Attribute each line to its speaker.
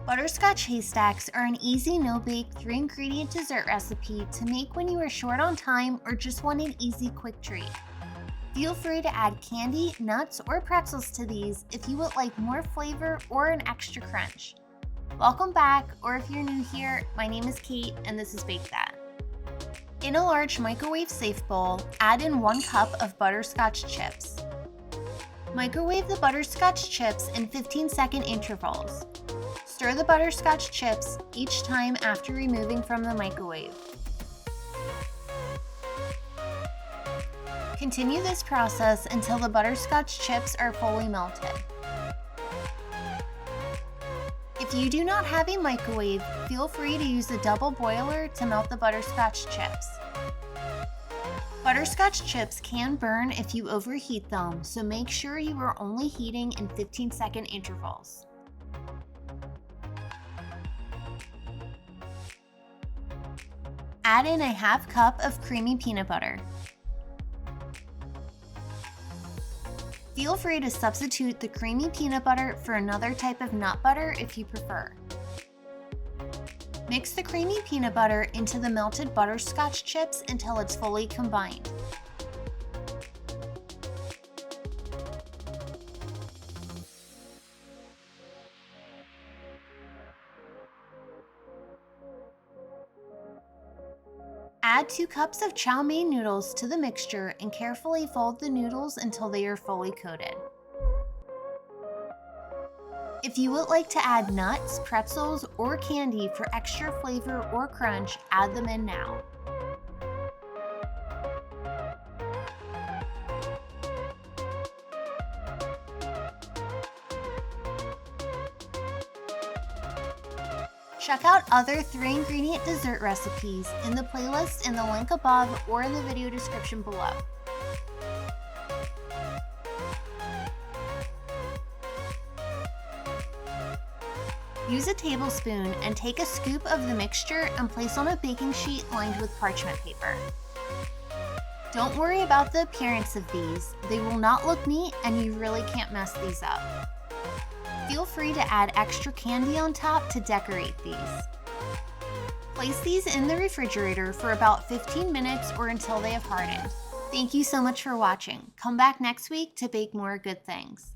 Speaker 1: Butterscotch Haystacks are an easy, no-bake, 3-ingredient dessert recipe to make when you are short on time or just want an easy, quick treat. Feel free to add candy, nuts, or pretzels to these if you would like more flavor or an extra crunch. Welcome back, or if you're new here, my name is Kate and this is Bake That. In a large microwave-safe bowl, add in 1 cup of butterscotch chips. Microwave the butterscotch chips in 15-second intervals. Stir the butterscotch chips each time after removing from the microwave. Continue this process until the butterscotch chips are fully melted. If you do not have a microwave, feel free to use a double boiler to melt the butterscotch chips. Butterscotch chips can burn if you overheat them, so make sure you are only heating in 15-second intervals. Add in a half cup of creamy peanut butter. Feel free to substitute the creamy peanut butter for another type of nut butter if you prefer. Mix the creamy peanut butter into the melted butterscotch chips until it's fully combined. Add 2 cups of chow mein noodles to the mixture and carefully fold the noodles until they are fully coated. If you would like to add nuts, pretzels, or candy for extra flavor or crunch, add them in now. Check out other 3-ingredient dessert recipes in the playlist in the link above or in the video description below. Use a tablespoon and take a scoop of the mixture and place on a baking sheet lined with parchment paper. Don't worry about the appearance of these. They will not look neat and you really can't mess these up. Feel free to add extra candy on top to decorate these. Place these in the refrigerator for about 15 minutes or until they have hardened. Thank you so much for watching. Come back next week to bake more good things.